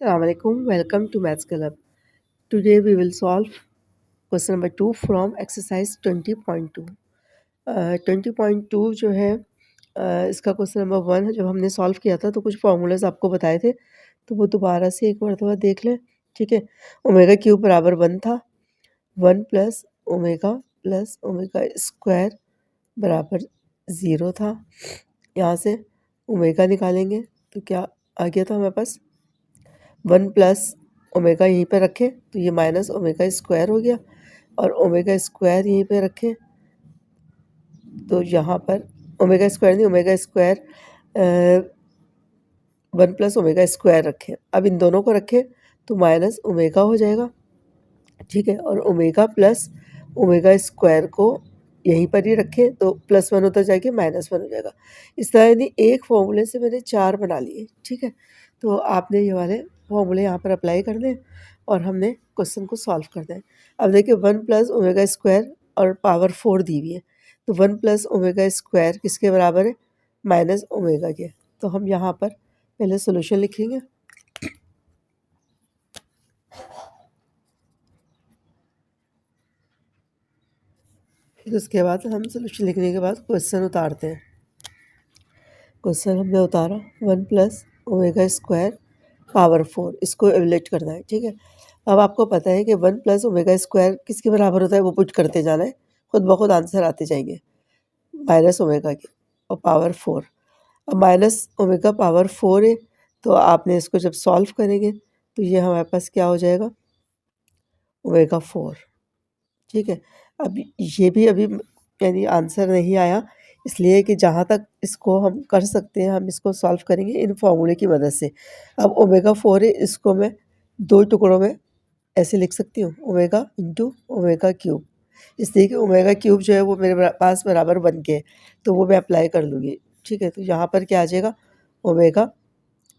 Assalamu alaikum. Welcome to Maths Club. Today we will solve question number 2 from exercise 20.2. 20.2 जो है इसका question number 1 है। जब हमने सॉल्व किया था तो कुछ फार्मूलाज आपको बताए थे, तो वो दोबारा से एक मरतबा देख लें। ठीक है, ओमेगा क्यूब बराबर 1 था, 1 प्लस ओमेगा स्क्वायर बराबर 0 था। यहाँ से ओमेगा निकालेंगे तो क्या आ गया था हमारे पास 1 प्लस ओमेगा यहीं पे रखें तो ये माइनस ओमेगा स्क्वायर हो गया, और ओमेगा स्क्वायर यहीं पे रखें तो यहाँ पर ओमेगा स्क्वायर नहीं, omega square 1 plus omega square रखें। अब इन दोनों को रखें तो माइनस ओमेगा हो जाएगा। ठीक है, और ओमेगा प्लस ओमेगा स्क्वायर को यहीं पर ही रखें तो +1 उधर जाके -1 हो जाएगा। इस तरह यानी एक फॉर्मूले से मैंने 4 बना लिए। ठीक है, तो आपने ये वाले फॉर्मूले यहाँ पर अप्लाई कर दें और हमने क्वेश्चन को सॉल्व करना है। अब देखिए 1 प्लस ओमेगा स्क्वायर और पावर 4 दी हुई है, तो 1 प्लस ओमेगा स्क्वायर किसके बराबर है? माइनस ओमेगा के। तो हम यहाँ पर पहले सोल्यूशन लिखेंगे। फिर उसके बाद हम सोल्यूशन लिखने के बाद क्वेश्चन उतारते हैं। क्वेश्चन हमने उतारा 1 प्लस ओमेगा स्क्वायर पावर 4, इसको एवलेट करना है। ठीक है, अब आपको पता है कि 1 प्लस ओमेगा स्क्वायर किसके बराबर होता है, वो पुट करते जाना है, खुद ब खुद आंसर आते जाएंगे माइनस ओमेगा के, और पावर 4। अब माइनस ओमेगा पावर 4 है, तो आपने इसको जब सॉल्व करेंगे तो ये हमारे पास क्या हो जाएगा, ओमेगा 4। ठीक है, अब ये भी अभी यानी आंसर नहीं आया, इसलिए कि जहाँ तक इसको हम कर सकते हैं हम इसको सॉल्व करेंगे इन फॉर्मूले की मदद से। अब ओमेगा 4 है, इसको मैं 2 टुकड़ों में ऐसे लिख सकती हूँ, ओमेगा इंटू ओमेगा क्यूब। इसलिए कि ओमेगा क्यूब जो है वो मेरे पास बराबर 1 के है, तो वो मैं अप्लाई कर लूँगी। ठीक है, तो यहाँ पर क्या आ जाएगा, ओमेगा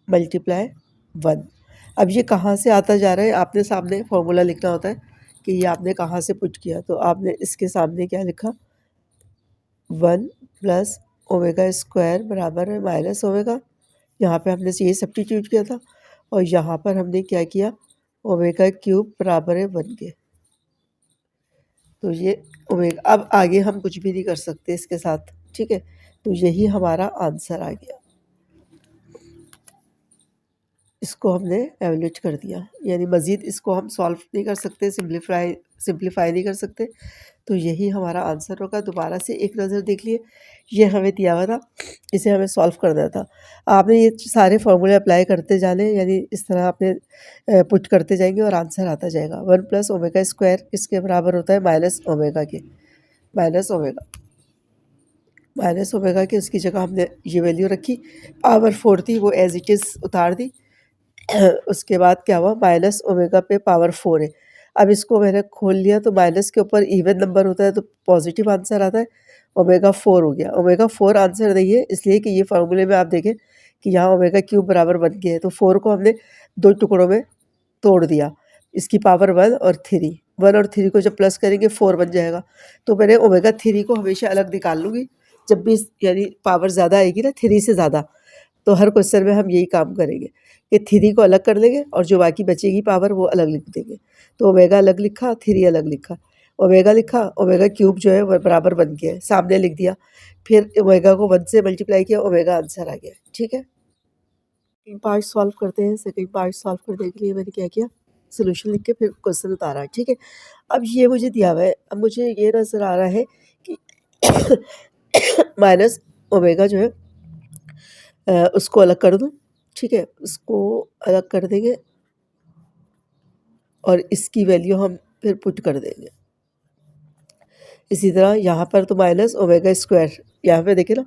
मल्टीप्लाई 1। अब ये कहाँ से आता जा रहा है, आपने सामने फॉर्मूला लिखना होता है कि ये आपने कहाँ से पुट किया, तो आपने इसके सामने क्या लिखा, 1 प्लस ओमेगा स्क्वायर बराबर है माइनस ओमेगा। यहाँ पे हमने ये सब्स्टिट्यूट किया था, और यहाँ पर हमने क्या किया, ओमेगा क्यूब बराबर है 1 के। तो ये ओमेगा, अब आगे हम कुछ भी नहीं कर सकते इसके साथ। ठीक है, तो यही हमारा आंसर आ गया। इसको हमने एवलेट कर दिया, यानी मज़ीद इसको हम सॉल्व नहीं कर सकते, सिंप्लीफाई नहीं कर सकते, तो यही हमारा आंसर होगा। दोबारा से एक नज़र देख लिए, ये हमें दिया हुआ था, इसे हमें सॉल्व करना था। आपने ये सारे फार्मूले अप्लाई करते जाने, यानी इस तरह आपने पुट करते जाएंगे और आंसर आता जाएगा। 1 प्लस ओमेगा स्क्वायर किसके बराबर होता है, माइनस ओमेगा के। माइनस ओमेगा के उसकी जगह हमने ये वैल्यू रखी, पावर 4 थी वो एज इट इज़ उतार दी। उसके बाद क्या हुआ, माइनस ओमेगा पे पावर 4 है। अब इसको मैंने खोल लिया, तो माइनस के ऊपर इवन नंबर होता है तो पॉजिटिव आंसर आता है, ओमेगा 4 हो गया। ओमेगा 4 आंसर नहीं है, इसलिए कि ये फार्मूले में आप देखें कि यहाँ ओमेगा क्यूब बराबर 1 के है, तो 4 को हमने 2 टुकड़ों में तोड़ दिया, इसकी पावर 1 और 3। 1 और 3 को जब प्लस करेंगे 4 बन जाएगा। तो मैंने ओमेगा 3 को हमेशा अलग निकाल लूँगी, जब भी यानी पावर ज़्यादा आएगी ना 3 से ज़्यादा, तो हर क्वेश्चन में हम यही काम करेंगे कि 3 को अलग कर लेंगे और जो बाकी बचेगी पावर वो अलग लिख देंगे। तो ओमेगा अलग लिखा, 3 अलग लिखा, ओमेगा लिखा, ओमेगा क्यूब जो है वो बराबर 1 के है, सामने लिख दिया, फिर ओमेगा को 1 से मल्टीप्लाई किया, ओमेगा आंसर आ गया। ठीक है, सेकंड पार्ट सॉल्व करते हैं। सेकंड पार्ट सॉल्व करने के लिए मैंने क्या किया, सोल्यूशन लिख के फिर क्वेश्चन उतारा। ठीक है, अब ये मुझे दिया हुआ है, अब मुझे ये नज़र आ रहा है कि माइनस ओमेगा जो है उसको अलग कर दूँ। ठीक है, उसको अलग कर देंगे और इसकी वैल्यू हम फिर पुट कर देंगे। इसी तरह यहाँ पर तो माइनस ओमेगा स्क्वायर, यहाँ पे देखिए ना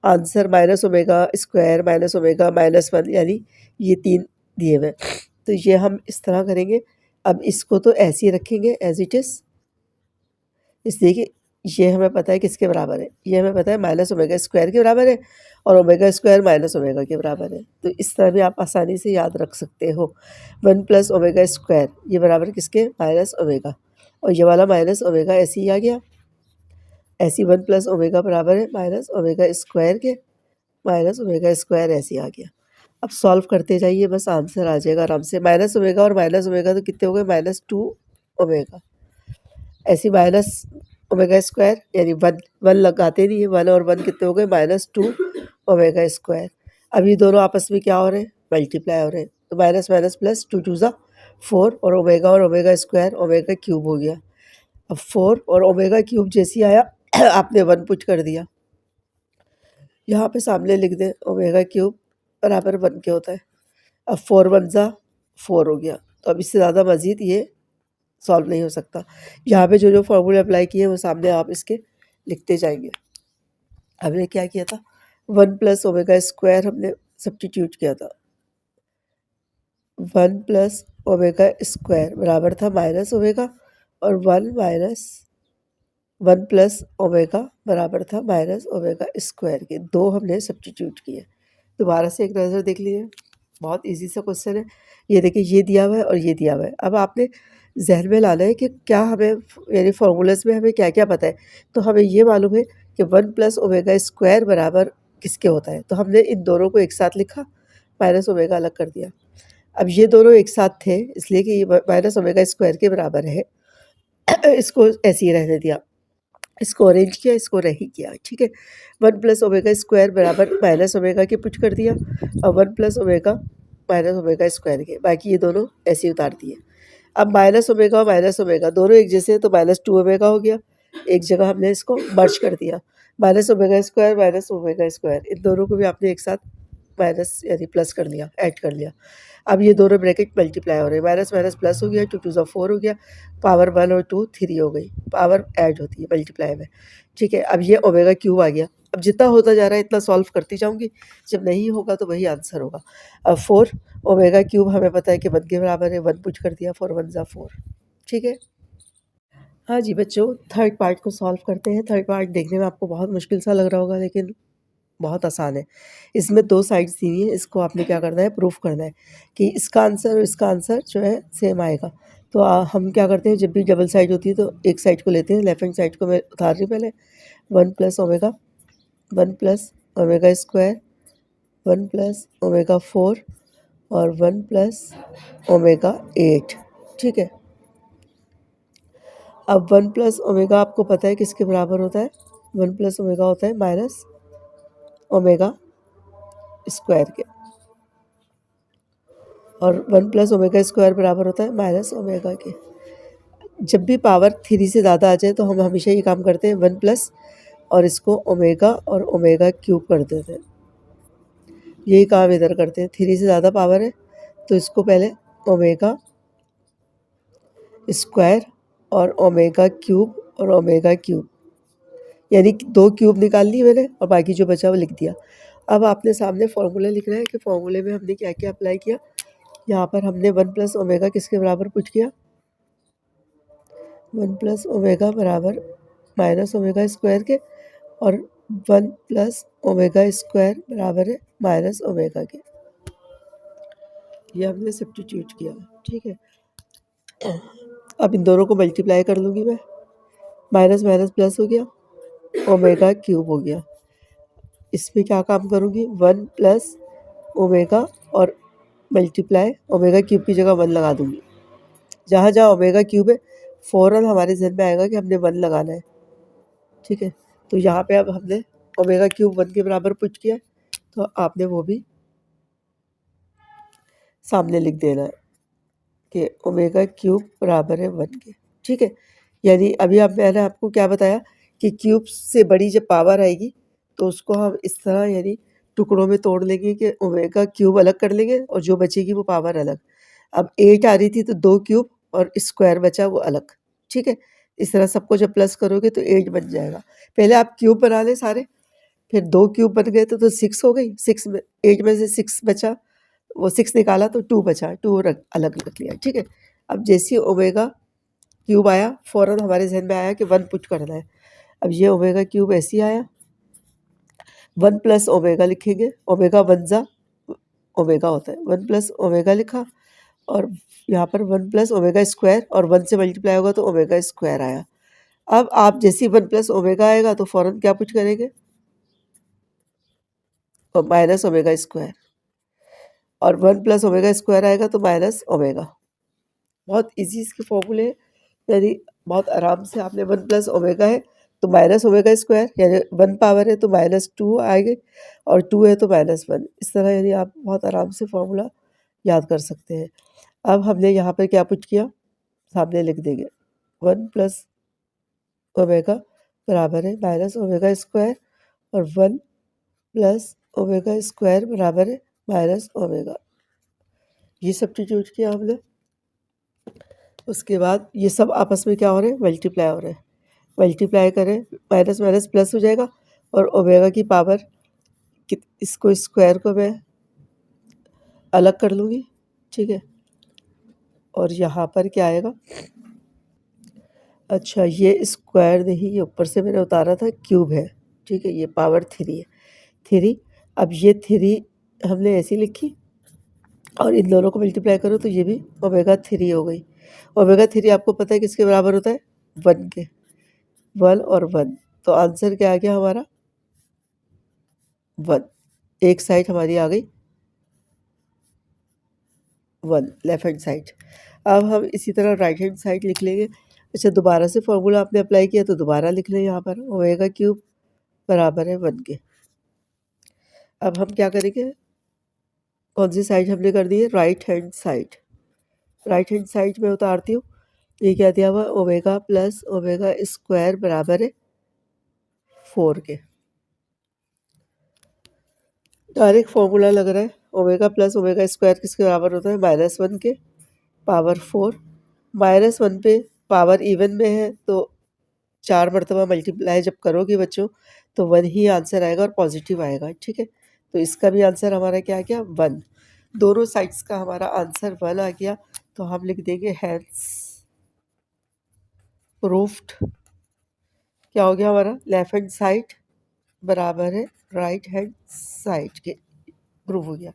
answer minus omega square minus omega -1, यानी ये 3 दिए हुए। तो ये हम इस तरह करेंगे। अब इसको तो ऐसे ही रखेंगे एज इट इज़, इसलिए कि ये हमें पता है किसके बराबर है, ये हमें पता है माइनस ओमेगा स्क्वायर के बराबर है, और ओमेगा स्क्वायर माइनस ओमेगा के बराबर है। तो इस तरह भी आप आसानी से याद रख सकते हो। 1 प्लस ओमेगा स्क्वायर ये बराबर किसके, माइनस ओमेगा, और ये वाला माइनस ओमेगा ऐसे ही आ गया। ऐसे 1 प्लस ओमेगा बराबर है माइनस ओमेगा स्क्वायर के, माइनस ओमेगा स्क्वायर ऐसे ही आ गया। अब सॉल्व करते जाइए, बस आंसर आ जाएगा आराम से। माइनस ओमेगा और माइनस ओमेगा तो कितने हो गए, -2 ओमेगा। ऐसी माइनस ओमेगा स्क्वायर यानी वन वन लगाते नहीं है, 1 और 1 कितने हो गए, -2 ओमेगा स्क्वायर। अब ये दोनों आपस में क्या हो रहे हैं, मल्टीप्लाई हो रहे हैं, तो माइनस माइनस प्लस 2 2 ज़ा 4 और ओमेगा स्क्वायर ओमेगा क्यूब हो गया। अब 4 और ओमेगा क्यूब जैसी आया आपने 1 पुट कर दिया, यहाँ पे सामने लिख दें ओमेगा क्यूब बराबर 1 के होता है। अब 4 1 ज़ा 4 हो गया, तो अब इससे ज़्यादा मज़ीद ये सॉल्व नहीं हो सकता। यहाँ पे जो जो फॉर्मूले अप्लाई किए वो सामने आप इसके लिखते जाएंगे। हमने क्या किया था, 1 प्लस ओमेगा स्क्वायर हमने सब्स्टिट्यूट किया था। 1 प्लस ओमेगा स्क्वायर बराबर था माइनस ओमेगा, और 1 प्लस ओमेगा बराबर था माइनस ओमेगा स्क्वायर के। दो हमने सब्स्टिट्यूट किए। दोबारा से एक नज़र देख लीजिए, बहुत इजी सा क्वेश्चन है। ये देखिए, ये दिया हुआ है और ये दिया हुआ है। अब आपने जहन में लाना है कि क्या हमें यानी फार्मूलाज में हमें क्या क्या पता है। तो हमें ये मालूम है कि 1 प्लस ओमेगा स्क्वायर बराबर किसके होता है, तो हमने इन दोनों को एक साथ लिखा, माइनस ओमेगा अलग कर दिया। अब ये दोनों एक साथ थे इसलिए कि ये माइनस ओमेगा स्क्वायर के बराबर है, इसको ऐसे ही रहने दिया, इसको अरेंज किया, इसको नहीं किया, ठीक है। 1 प्लस ओमेगा स्क्वायर बराबर माइनस ओमेगा के पुट कर दिया, और 1 plus omega minus omega square के, बाकी ये दोनों ऐसे ही उतार दिए। अब माइनस ओमेगा और माइनस ओमेगा दोनों एक जैसे हैं, तो -2 ओमेगा हो गया। एक जगह हमने इसको मर्ज कर दिया, माइनस ओमेगा स्क्वायर, इन दोनों को भी आपने एक साथ माइनस यानी प्लस कर लिया, ऐड कर लिया। अब ये दोनों ब्रैकेट मल्टीप्लाई हो रहे हैं, माइनस माइनस प्लस हो गया, 2 2 ज़ा 4 हो गया, पावर 1 और 2 3 हो गई, पावर ऐड होती है मल्टीप्लाई में, ठीक है। अब ये ओमेगा क्यूब आ गया। अब जितना होता जा रहा है इतना सॉल्व करती जाऊँगी, जब नहीं होगा तो वही आंसर होगा। अब 4 ओमेगा क्यूब हमें पता है कि 1 के बराबर है, 1 पुट कर दिया, 4 1 ज़ा 4, ठीक है। हाँ जी बच्चों, थर्ड पार्ट को सॉल्व करते हैं। थर्ड पार्ट देखने में आपको बहुत मुश्किल सा लग रहा होगा, लेकिन बहुत आसान है। इसमें 2 साइड्स दी हुई हैं, इसको आपने क्या करना है, प्रूफ करना है कि इसका आंसर और इसका आंसर जो है सेम आएगा। तो हम क्या करते हैं, जब भी डबल साइड होती है तो एक साइड को लेते हैं, लेफ्ट हैंड साइड को मैं उतार रही हूँ पहले। 1 plus omega, 1 plus omega square, 1 plus omega 4 और 1 प्लस ओमेगा 8, ठीक है। अब 1 प्लस ओमेगा आपको पता है किसके बराबर होता है, 1 प्लस ओमेगा होता है माइनस ओमेगा स्क्वायर के, और 1 प्लस ओमेगा स्क्वायर बराबर होता है माइनस ओमेगा के। जब भी पावर 3 से ज़्यादा आ जाए तो हम हमेशा ये काम करते हैं, 1 प्लस और इसको ओमेगा और ओमेगा क्यूब कर देते हैं। यही काम इधर करते हैं, 3 से ज़्यादा पावर है तो इसको पहले ओमेगा स्क्वायर और ओमेगा क्यूब यानी 2 क्यूब निकाल ली मैंने और बाकी जो बचा वो लिख दिया। अब आपने सामने फार्मूला लिखना है कि फार्मूले में हमने क्या क्या अप्लाई किया। यहाँ पर हमने 1 प्लस ओमेगा किसके बराबर पुट किया, 1 प्लस ओमेगा बराबर माइनस ओमेगा स्क्वायर के, और 1 प्लस ओमेगा स्क्वायर बराबर है माइनस ओमेगा के। ये हमने सब्स्टिट्यूट किया, ठीक है। अब इन दोनों को मल्टीप्लाई कर लूँगी मैं, माइनस माइनस प्लस हो गया, ओमेगा क्यूब हो गया। इसमें क्या काम करूँगी, 1 प्लस ओमेगा और मल्टीप्लाई ओमेगा क्यूब की जगह 1 लगा दूँगी। जहाँ जहाँ ओमेगा क्यूब है फ़ौरन हमारे जहन में आएगा कि हमने 1 लगाना है, ठीक है। तो यहाँ पे अब हमने ओमेगा क्यूब 1 के बराबर पुट किया, तो आपने वो भी सामने लिख देना है कि ओमेगा क्यूब बराबर है 1 के, ठीक है। यानी अभी अब मैंने आपको क्या बताया कि क्यूब से बड़ी जब पावर आएगी तो उसको हम इस तरह यानी टुकड़ों में तोड़ लेंगे कि ओमेगा क्यूब अलग कर लेंगे और जो बचेगी वो पावर अलग। अब 8 आ रही थी तो 2 क्यूब और स्क्वायर बचा वो अलग, ठीक है। इस तरह सबको जब प्लस करोगे तो 8 बन जाएगा। पहले आप क्यूब बना लें सारे, फिर 2 क्यूब बन गए तो 6 हो गई, 6 में 8 में से 6 बचा, वो 6 निकाला तो 2 बचा, 2 अलग रख लिया, ठीक है। अब जैसे ही ओमेगा क्यूब आया फ़ौरन हमारे जहन में आया कि 1 पुट करना है। अब ये ओमेगा क्यूब ऐसे ही आया, 1 प्लस ओमेगा लिखेंगे, ओमेगा 1 ज़ा ओमेगा होता है, 1 प्लस ओमेगा लिखा, और यहाँ पर 1 प्लस ओमेगा स्क्वायर और 1 से मल्टीप्लाई होगा तो ओमेगा स्क्वायर आया। अब आप जैसे ही 1 प्लस ओमेगा आएगा तो फ़ौरन क्या पुट करेंगे, और माइनस ओमेगा स्क्वायर। और 1 प्लस ओमेगा स्क्वायर आएगा तो माइनस ओमेगा। बहुत ईज़ी इसके फॉर्मूले हैं, यानी बहुत आराम से आपने 1 प्लस ओमेगा है तो माइनस ओमेगा स्क्वायर, यानी 1 पावर है तो -2 आएगी और 2 है तो -1। इस तरह यानी आप बहुत आराम से फॉर्मूला याद कर सकते हैं। अब हमने यहाँ पर क्या पुट किया, सामने लिख देंगे 1 प्लस ओमेगा बराबर है माइनस ओमेगा स्क्वायर और 1 प्लस ओमेगा स्क्वायर बराबर है माइनस ओमेगा। ये सब्स्टिट्यूट किया हमने। उसके बाद ये सब आपस में क्या हो रहे हैं, मल्टीप्लाई हो रहे हैं। मल्टीप्लाई करें, माइनस माइनस प्लस हो जाएगा और ओमेगा की पावर इसको स्क्वायर को मैं अलग कर लूँगी, ठीक है। और यहाँ पर क्या आएगा, अच्छा ये स्क्वायर नहीं, ये ऊपर से मैंने उतारा था क्यूब है, ठीक है। ये पावर 3 है, 3। अब ये 3 हमने ऐसी लिखी और इन दोनों को मल्टीप्लाई करो तो ये भी ओमेगा 3 हो गई। ओमेगा 3 आपको पता है किसके बराबर होता है, 1 के। 1 और 1, तो आंसर क्या आ गया हमारा 1। एक साइड हमारी आ गई 1, लेफ्ट हैंड साइड। अब हम इसी तरह राइट हैंड साइड लिख लेंगे। अच्छा, दोबारा से फॉर्मूला आपने अप्लाई किया तो दोबारा लिख लें यहाँ पर ओमेगा क्यूब बराबर है 1 के। अब हम क्या करेंगे, कौन सी साइड हमने कर दी है, right hand side. Right hand side में उतारती हूँ, ये क्या दिया हुआ, ओमेगा प्लस ओमेगा स्क्वायर बराबर है 4 के। डायरेक्ट फॉर्मूला लग रहा है, ओमेगा प्लस ओमेगा स्क्वायर किसके बराबर होता है, -1 के पावर 4। -1 पे पावर इवन में है तो 4 मरतबा मल्टीप्लाई जब करोगे बच्चों तो 1 ही आंसर आएगा और पॉजिटिव आएगा, ठीक है। तो इसका भी आंसर हमारा क्या आ गया, 1। दोनों साइड्स का हमारा आंसर 1 आ गया। तो हम लिख देंगे हैंस प्रूफ्ड। क्या हो गया हमारा, लेफ्ट हैंड साइड बराबर है राइट हैंड साइड के, प्रूव हो गया।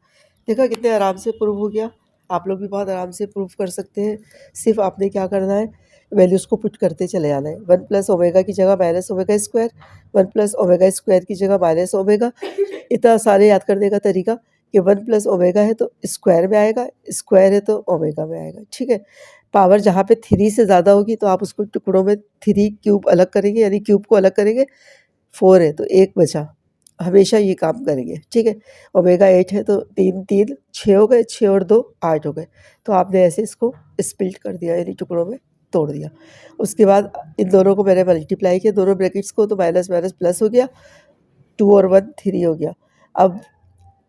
देखा कितने आराम से प्रूव हो गया। आप लोग भी बहुत आराम से प्रूव कर सकते हैं। सिर्फ आपने क्या करना है, वैल्यूज़ को पुट करते चले जाना है। 1 प्लस ओमेगा की जगह minus omega square, 1 plus omega square की जगह माइनस ओमेगा। इतना सारे याद करने का तरीका कि 1 प्लस ओमेगा है तो स्क्वायर में आएगा, स्क्वायर है तो ओमेगा में आएगा, ठीक है। पावर जहाँ पे 3 से ज़्यादा होगी तो आप उसको टुकड़ों में 3 क्यूब अलग करेंगे, यानी क्यूब को अलग करेंगे। 4 है तो 1 बचा, हमेशा ये काम करेंगे, ठीक है। ओमेगा 8 है तो 3 3 6 हो गए, 6 और 2 8 हो गए। तो आपने ऐसे इसको स्प्लिट कर दिया, यानी टुकड़ों में तोड़ दिया। उसके बाद इन दोनों को मैंने मल्टीप्लाई किया, दोनों ब्रैकेट्स को, तो माइनस माइनस प्लस हो गया, 2 और 1 3 हो गया। अब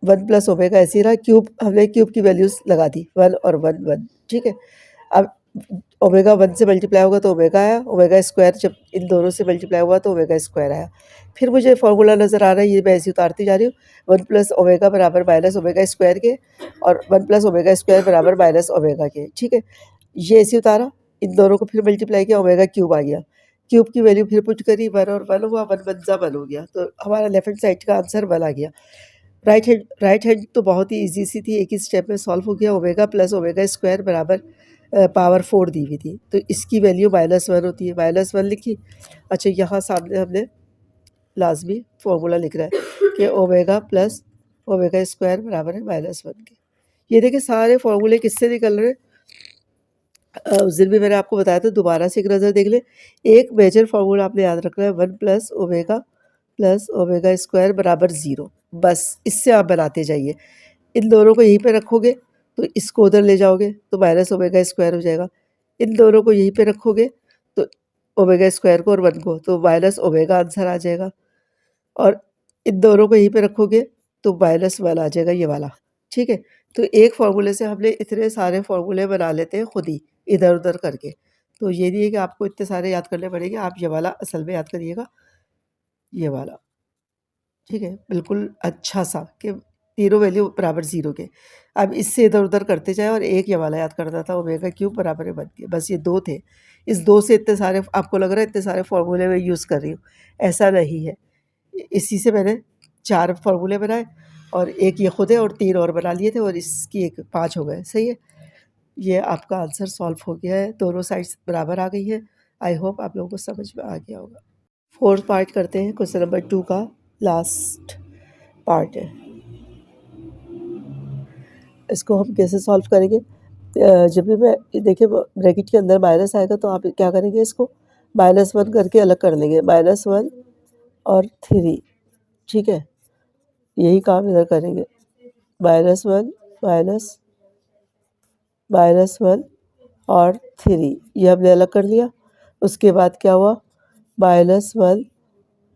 1 प्लस ओमेगा ऐसे ही रहा, क्यूब हमने क्यूब की वैल्यूज़ लगा दी, 1 और 1 1, ठीक है। अब ओमेगा 1 से मल्टीप्लाई होगा तो ओमेगा आया, ओमेगा स्क्वायर जब इन दोनों से मल्टीप्लाई हुआ तो ओमेगा स्क्वायर आया। फिर मुझे फार्मूला नज़र आ रहा है, ये मैं ऐसे उतारती जा रही हूँ, 1 प्लस ओमेगा बराबर माइनस ओमेगा स्क्वायर के और 1 प्लस ओमेगा स्क्वायर बराबर माइनस ओमेगा के, ठीक है। ये ऐसे उतारा, इन दोनों को फिर मल्टीप्लाई किया, ओमेगा क्यूब आ गया। क्यूब की वैल्यू फिर पुट करी, 1 और 1 हुआ, 1 1 ज़ा 1 हो गया। तो हमारा लेफ्ट हैंड साइड का आंसर 1 आ गया। राइट हैंड तो बहुत ही ईजी सी थी, एक ही स्टेप में सॉल्व हो गया। ओमेगा प्लस ओमेगा स्क्वायर बराबर पावर 4 दी हुई थी, तो इसकी वैल्यू -1 होती है, -1 लिखी। अच्छा, यहाँ सामने हमने लाजमी फार्मूला लिख रहा है कि ओमेगा प्लस ओमेगा स्क्वायर बराबर है -1 के। ये देखिए सारे फार्मूले किससे निकल रहे हैं, उस दिन भी मैंने आपको बताया था, दोबारा से एक नज़र देख लें। एक मेजर फार्मूला आपने याद रखना है, 1 प्लस ओमेगा स्क्वायर बराबर 0, बस इससे आप बनाते जाइए। इन दोनों को यहीं पे रखोगे तो इसको उधर ले जाओगे तो माइनस ओमेगा स्क्वायर हो जाएगा। इन दोनों को यहीं पे रखोगे तो ओमेगा स्क्वायर को और 1 को, तो माइनस ओमेगा आंसर आ जाएगा। और इन दोनों को यहीं पे रखोगे तो -1 आ जाएगा, ये वाला, ठीक है। तो एक फार्मूले से हमने इतने सारे फार्मूले बना लेते हैं खुद ही, इधर-उधर करके। तो ये नहीं है कि आपको इतने सारे याद करने पड़ेंगे, आप ये वाला असल में याद करिएगा, ये वाला, ठीक है। बिल्कुल अच्छा-सा कि तीनों वैल्यू बराबर 0 के। अब इससे इधर-उधर करते जाएँ और एक ये वाला याद करना था, ओमेगा क्यूब बराबर है 1 के, बस ये 2 थे। इस 2 से इतने सारे, आपको लग रहा है इतने सारे फार्मूले मैं यूज़ कर रही हूँ, ऐसा नहीं है। इसी से मैंने 4 फार्मूले बनाए और एक ये खुद है और 3 और बना लिए थे और इसकी एक 5 हो गए, सही है। ये आपका आंसर सॉल्व हो गया है, दोनों साइड्स बराबर आ गई हैं। आई होप आप लोगों को समझ में आ गया होगा। 4th पार्ट करते हैं, क्वेश्चन नंबर 2 का लास्ट पार्ट है। इसको हम कैसे सॉल्व करेंगे? जब भी मैं देखिए ब्रैकेट के अंदर माइनस आएगा तो आप क्या करेंगे, इसको -1 करके अलग कर लेंगे, -1 और 3, ठीक है? यही काम इधर करेंगे, -1 -1 और 3, ये हमने अलग कर लिया। उसके बाद क्या हुआ, -1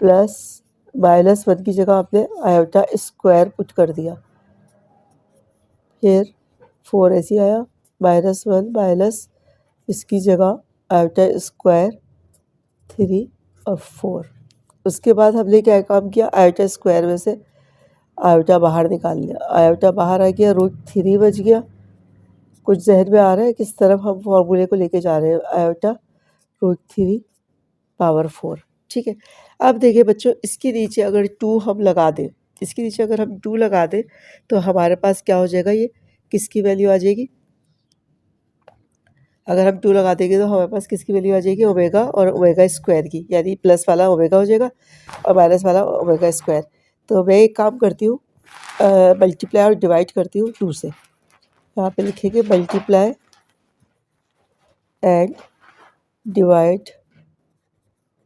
प्लस -1 की जगह आपने आयोटा स्क्वायर पुट कर दिया, फिर 4 ऐसे आया, -1 माइनस इसकी जगह आयोटा स्क्वायर 3 और 4। उसके बाद हमने क्या काम किया, आयोटा स्क्वायर में से आयोटा बाहर निकाल लिया, आयोटा बाहर आ गया, √3 बच गया। कुछ जहन में आ रहा है किस तरफ हम फॉर्मूले को लेके जा रहे हैं, आयोटा √3 पावर 4, ठीक है। अब देखिए बच्चों, इसके नीचे अगर 2 हम लगा दें, इसके नीचे अगर हम 2 लगा दें तो हमारे पास क्या हो जाएगा, ये किसकी वैल्यू आ जाएगी? अगर हम 2 लगा देंगे तो हमारे पास किसकी वैल्यू आ जाएगी, ओमेगा और ओमेगा स्क्वायर की, यानी प्लस वाला ओमेगा हो जाएगा और माइनस वाला ओमेगा स्क्वायर। तो मैं एक काम करती हूँ, मल्टीप्लाई और डिवाइड करती हूँ 2 से। यहाँ पे लिखेंगे मल्टीप्लाई एंड डिवाइड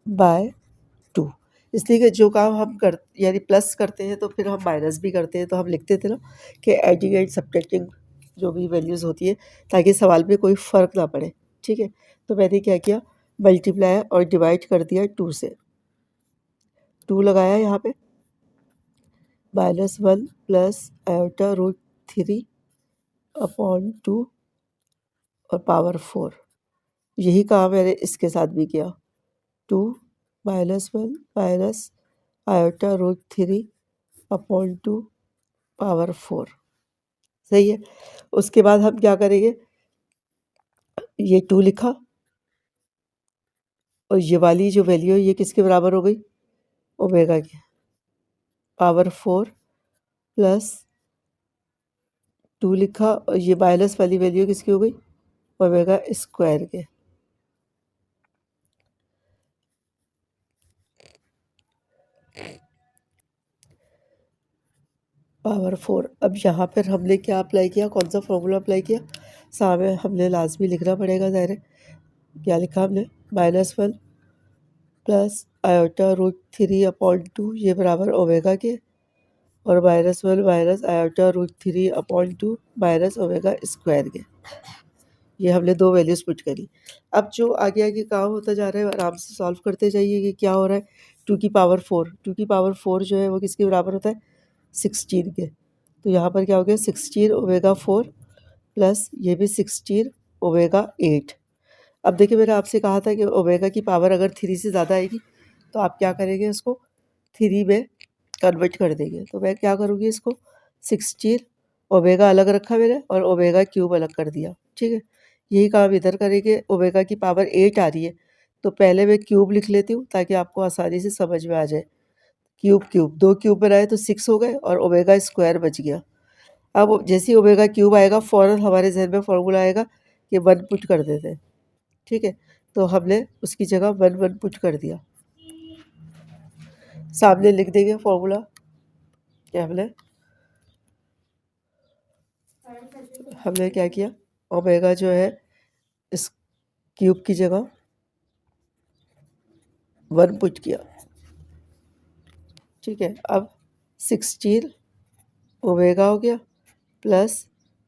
बाय 2, इसलिए कि जो काम हम यानी प्लस करते हैं तो फिर हम माइनस भी करते हैं, तो हम लिखते थे ना कि एडिंग एंड सब्ट्रैक्टिंग जो भी वैल्यूज़ होती है, ताकि सवाल में कोई फ़र्क ना पड़े, ठीक है। तो मैंने क्या किया, मल्टीप्लाई और डिवाइड कर दिया 2 से, 2 लगाया यहाँ पे, -1 प्लस आयोटा √3 अपॉन 2 और पावर 4। यही काम मैंने इसके साथ भी किया, 2 -1 माइनस आयोटा √3 अपॉन 2 पावर 4, सही है। उसके बाद हम क्या करेंगे, ये 2 लिखा और ये वाली जो वैल्यू है ये किसके बराबर हो गई, ओमेगा की, पावर 4 प्लस 2 लिखा और ये माइनस वाली वैल्यू किसकी हो गई, ओमेगा स्क्वायर के। पावर 4। अब यहाँ पर हमने क्या अप्लाई किया, कौन सा फॉर्मूला अप्लाई किया, सामने हमने लाजमी लिखना पड़ेगा, ज़ाहिर है। क्या लिखा हमने, -1 प्लस आयोटा √3 अपॉन 2 ये बराबर ओमेगा के, और -1 minus iota √3 upon 2 minus omega square के। ये हमने 2 वैल्यूज़ पुट करी। अब जो आगे आगे काम होता जा रहा है आराम से सॉल्व करते जाइए कि क्या हो रहा है, 2 की पावर 4, 2 की पावर 4 जो है वो किसके बराबर होता है, 16 के। तो यहाँ पर क्या हो गया, 16 ओमेगा 4 प्लस ये भी 16 ओमेगा 8। अब देखिए मैंने आपसे कहा था कि ओमेगा की पावर अगर 3 से ज़्यादा आएगी तो आप क्या करेंगे, उसको 3 में कन्वर्ट कर देंगे। तो मैं क्या करूँगी, इसको 16 ओमेगा अलग रखा मैंने और ओमेगा क्यूब अलग कर दिया, ठीक है। यही काम इधर करेंगे, ओमेगा की पावर 8 आ रही है तो पहले मैं क्यूब लिख लेती हूँ ताकि आपको आसानी से समझ में आ जाए। क्यूब क्यूब 2 क्यूब बनाए तो 6 हो गए और ओमेगा स्क्वायर बच गया। अब जैसे ही ओमेगा क्यूब आएगा फ़ौरन हमारे ज़हन में फ़ॉर्मूला आएगा कि 1 पुट कर देते हैं, ठीक है। तो हमने उसकी जगह 1 पुट कर दिया, सामने लिख देंगे फॉर्मूला कि हमने क्या किया, ओमेगा जो है इस क्यूब की जगह 1 पुट किया, ठीक है। अब 16 ओमेगा हो गया प्लस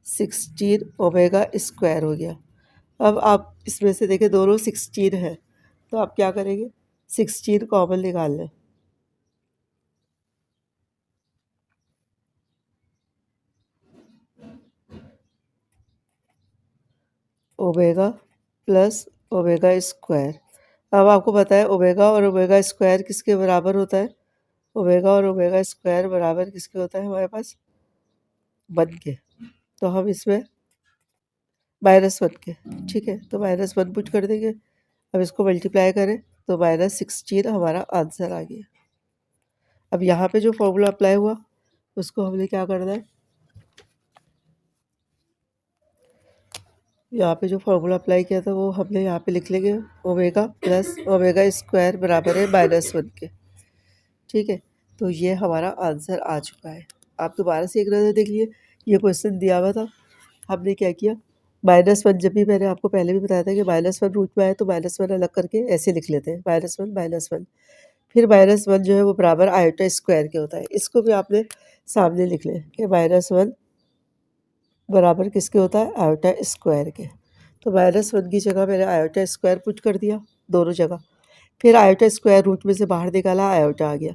16 ओमेगा स्क्वायर हो गया। अब आप इसमें से देखें दोनों 16 है तो आप क्या करेंगे, 16 कॉमन निकाल लें, ओमेगा प्लस ओमेगा स्क्वायर। अब आपको पता है ओमेगा और ओमेगा स्क्वायर किसके बराबर होता है, ओमेगा और ओमेगा स्क्वायर बराबर किसके होता है हमारे पास, 1 के। तो हम इसमें -1 के, ठीक है। तो -1 पुट कर देंगे। अब इसको मल्टीप्लाई करें तो -16 हमारा आंसर आ गया। अब यहाँ पे जो फॉर्मूला अप्लाई हुआ उसको हमने क्या करना है, यहाँ पे जो फॉर्मूला अप्लाई किया था वो हमने यहाँ पे लिख लेंगे, ओमेगा प्लस ओमेगा स्क्वायर बराबर है -1 के, ठीक है। तो ये हमारा आंसर आ चुका है। आप दोबारा से एक नज़र देख लिए ये क्वेश्चन दिया हुआ था, हमने क्या किया -1 जब भी मैंने आपको पहले भी बताया था कि -1 रूट में आए तो -1 अलग करके ऐसे लिख लेते हैं -1 फिर -1 जो है वो बराबर आयोटा स्क्वायर के होता है। इसको भी आपने सामने लिख लें कि -1 बराबर किसके होता है आयोटा स्क्वायर के। तो -1 की जगह मैंने आयोटा स्क्वायर पुट कर दिया दोनों जगह। फिर आयोटा स्क्वायर रूट में से बाहर निकाला आयोटा आ गया।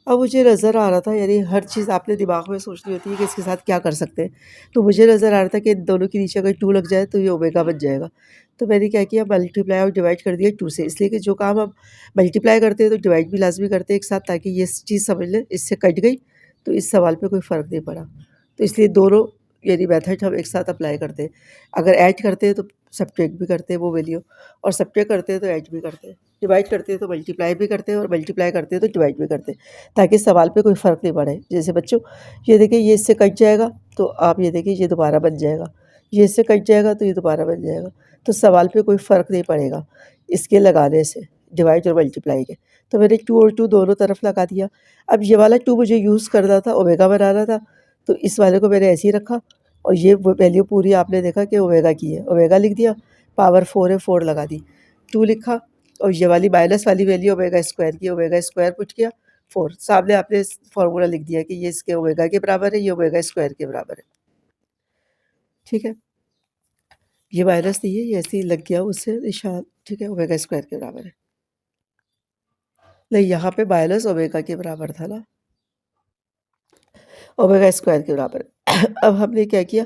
अब मुझे नज़र आ रहा था यानी हर चीज़ आपने दिमाग में सोचनी होती है कि इसके साथ क्या कर सकते हैं। तो मुझे नज़र आ रहा था कि इन दोनों के नीचे अगर 2 लग जाए तो ये ओमेगा बन जाएगा। तो मैंने क्या किया मल्टीप्लाई और डिवाइड कर दिया 2 से, इसलिए कि जो काम हम मल्टीप्लाई करते हैं तो डिवाइड भी लाज़मी करते हैं एक साथ, ताकि ये चीज़ समझ लें इससे कट गई तो इस सवाल पे कोई फ़र्क नहीं पड़ा। तो इसलिए दोनों यानी मेथड हम एक साथ अप्लाई करते हैं। अगर ऐड करते हैं तो सब्ट्रैक्ट भी करते हैं वो वैल्यू, और सब्ट्रैक्ट करते हैं तो ऐड भी करते हैं। डिवाइड करते हैं तो मल्टीप्लाई भी करते हैं, और मल्टीप्लाई करते हैं तो डिवाइड भी करते हैं, ताकि सवाल पे कोई फ़र्क नहीं पड़े। जैसे बच्चों ये देखिए ये इससे कट जाएगा तो आप ये देखिए ये दोबारा बन जाएगा, ये इससे कट जाएगा तो ये दोबारा बन जाएगा। तो सवाल पे कोई फ़र्क नहीं पड़ेगा इसके लगाने से, डिवाइड और मल्टीप्लाई के। तो मैंने 2 और 2 दोनों तरफ लगा दिया। अब ये वाला 2 मुझे यूज़ करना था, ओमेगा बनाना था, तो इस वाले को मैंने ऐसे ही रखा, और ये वो वैल्यू पूरी आपने देखा कि ओमेगा की है, ओमेगा लिख दिया, पावर 4 है 4 लगा दी, 2 लिखा, और ये वाली माइनस वाली वैल्यू ओमेगा स्क्वायर की, ओमेगा स्क्वायर पुट किया 4, सामने आपने फार्मूला लिख दिया कि ये इसके ओमेगा के बराबर है, ये ओमेगा स्क्वायर के बराबर है। ठीक है, ये माइनस नहीं है, ये ऐसे ही लग गया उससे निशान। ठीक है, ओमेगा स्क्वायर के बराबर है। नहीं, यहाँ पे माइनस ओमेगा के बराबर था ना, ओमेगा स्क्वायर के बराबर। अब हमने क्या किया,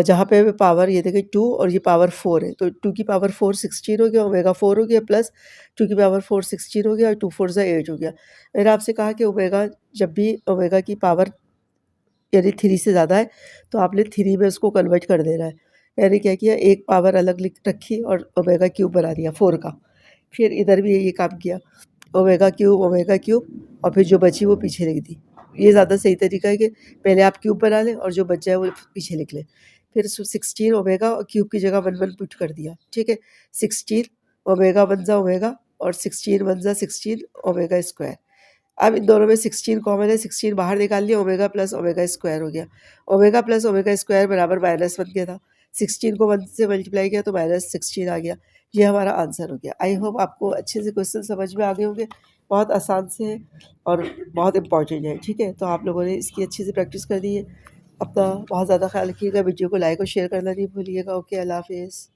जहाँ पे पावर ये देखिए 2 और ये पावर 4 है, तो 2 की पावर 4 16 हो गया, ओमेगा 4 हो गया, प्लस 2 की पावर 4 16 हो गया, और 2 4 ज़ा 8 हो गया। मैंने आपसे कहा कि ओमेगा जब भी ओमेगा की पावर यानी 3 से ज़्यादा है तो आपने 3 में उसको कन्वर्ट कर देना है। मैंने क्या किया, एक पावर अलग लिख रखी और ओमेगा क्यूब बना दिया 4 का। फिर इधर भी यही काम किया, ओमेगा क्यूब, और फिर जो बची वो पीछे लिख दी। ये ज़्यादा सही तरीका है कि पहले आप क्यूब बना लें और जो बच जाए वो पीछे लिख लें। फिर 16 ओमेगा और क्यूब की जगह 1 1 पुट कर दिया। ठीक है, 16 ओमेगा 1 ज़ा ओमेगा, और 16 1 ज़ा 16 ओमेगा स्क्वायर। अब इन दोनों में 16 कॉमन है, 16 बाहर निकाल लिया, ओमेगा प्लस ओमेगा स्क्वायर हो गया। ओमेगा प्लस ओमेगा स्क्वायर बराबर -1 के था, 16 को 1 से मल्टीप्लाई किया तो -16 आ गया। ये हमारा आंसर हो गया। आई होप आपको अच्छे से क्वेश्चन समझ में आ गए होंगे। बहुत आसान से है और बहुत इम्पॉर्टेंट है। ठीक है, तो आप लोगों ने इसकी अच्छे से प्रैक्टिस कर दी है। अपना बहुत ज़्यादा ख्याल रखिएगा, वीडियो को लाइक और शेयर करना नहीं भूलिएगा। ओके, अल्लाह हाफ़िज़।